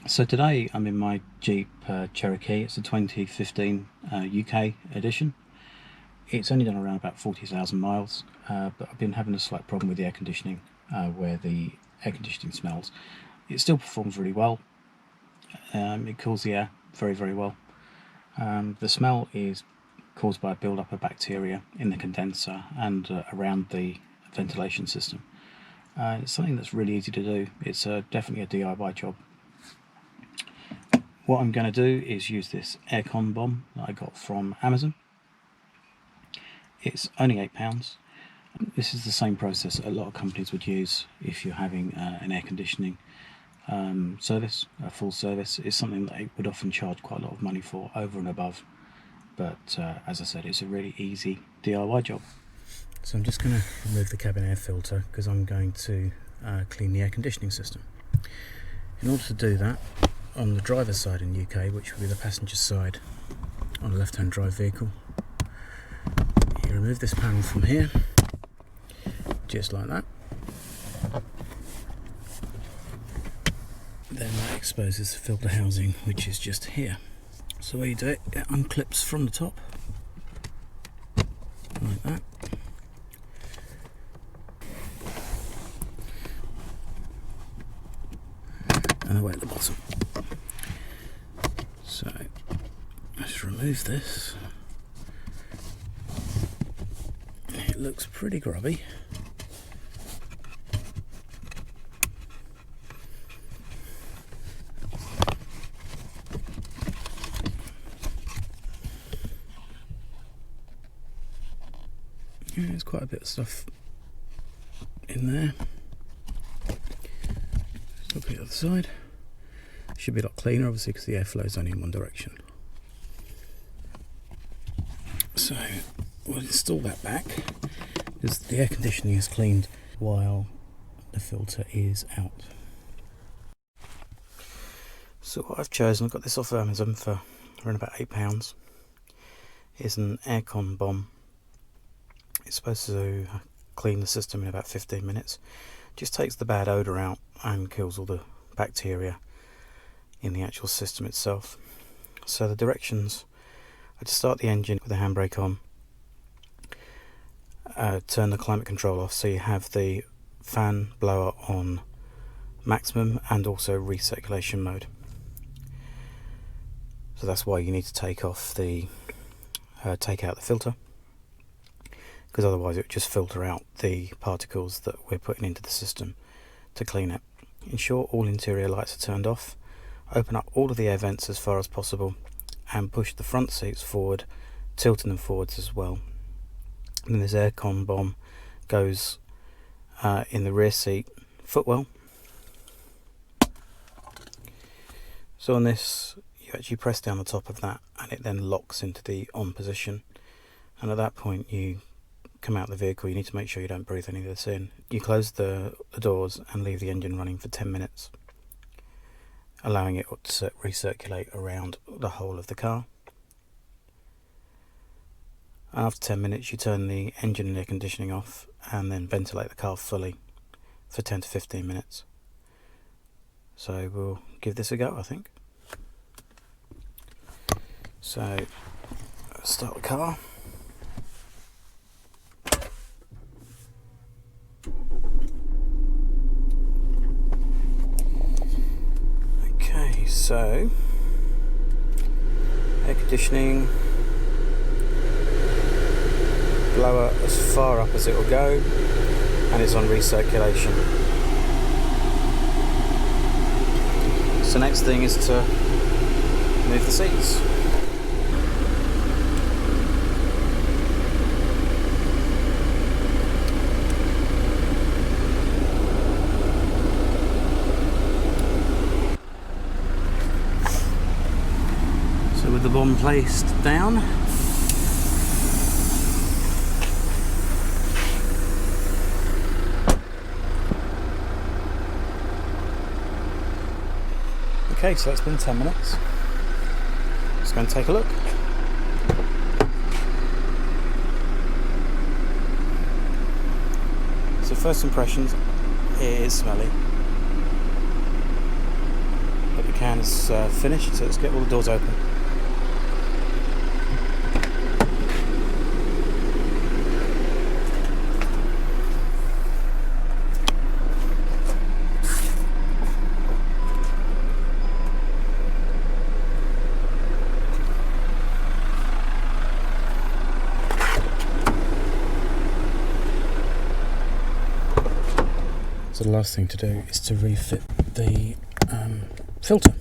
So today I'm in my Jeep Cherokee. It's a 2015 UK edition. It's only done around about 40,000 miles, but I've been having a slight problem with the air conditioning, where the air conditioning smells. It still performs really well. It cools the air very, very well. The smell is caused by a build-up of bacteria in the condenser and around the ventilation system. It's something that's really easy to do. It's definitely a DIY job. What I'm going to do is use this aircon bomb that I got from Amazon. It's only £8. This is the same process a lot of companies would use if you're having an air conditioning service, a full service. It's something that they would often charge quite a lot of money for over and above. But as I said, it's a really easy DIY job. So I'm just going to remove the cabin air filter because I'm going to clean the air conditioning system. In order to do that, on the driver's side in the UK, which would be the passenger side on a left-hand drive vehicle, you remove this panel from here, just like that. Then that exposes the filter housing, which is just here. So the way you do it, it unclips from the top, like that. And away at the bottom. So let's remove this. It looks pretty grubby. Yeah, there's quite a bit of stuff in there. Let's look at the other side. Should be a lot cleaner, obviously, because the airflow is only in one direction. So we'll install that back because the air conditioning is cleaned while the filter is out. So what I've chosen, I've got this off Amazon for around about £8, is an aircon bomb. It's supposed to clean the system in about 15 minutes. Just takes the bad odour out and kills all the bacteria in the actual system itself. So the directions are to start the engine with the handbrake on, turn the climate control off so you have the fan blower on maximum and also recirculation mode. So that's why you need to take off the take out the filter, because otherwise it would just filter out the particles that we're putting into the system to clean it. Ensure all interior lights are turned off. Open up all of the air vents as far as possible and push the front seats forward, tilting them forwards as well. And then this aircon bomb goes in the rear seat footwell. So on this, you actually press down the top of that and it then locks into the on position. And at that point you come out of the vehicle. You need to make sure you don't breathe any of this in. You close the doors and leave the engine running for 10 minutes. Allowing it to recirculate around the whole of the car. After 10 minutes you turn the engine and air conditioning off and then ventilate the car fully for 10 to 15 minutes. So we'll give this a go, I think. So start the car. So, air conditioning, blower as far up as it will go, and it's on recirculation. So next thing is to move the seats. With the bomb placed down, okay, so that's been 10 minutes. Let's go and take a look. So first impressions, it is smelly. But the can is finished, so let's get all the doors open. So the last thing to do is to refit the filter.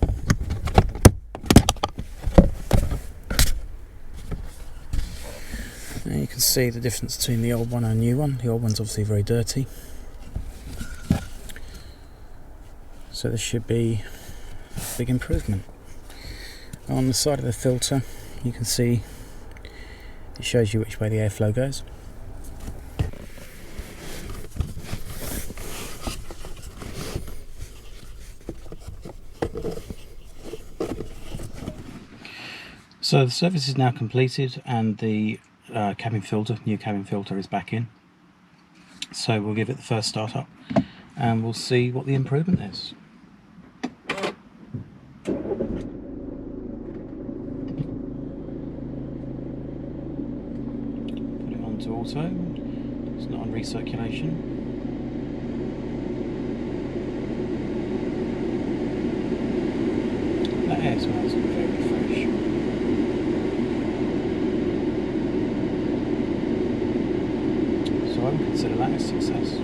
Now you can see the difference between the old one and the new one. The old one's obviously very dirty, so this should be a big improvement. On the side of the filter you can see it shows you which way the airflow goes. So the service is now completed and the new cabin filter is back in. So we'll give it the first start up and we'll see what the improvement is. Put it onto auto, it's not on recirculation. That air smells very fresh. So I would consider that a success.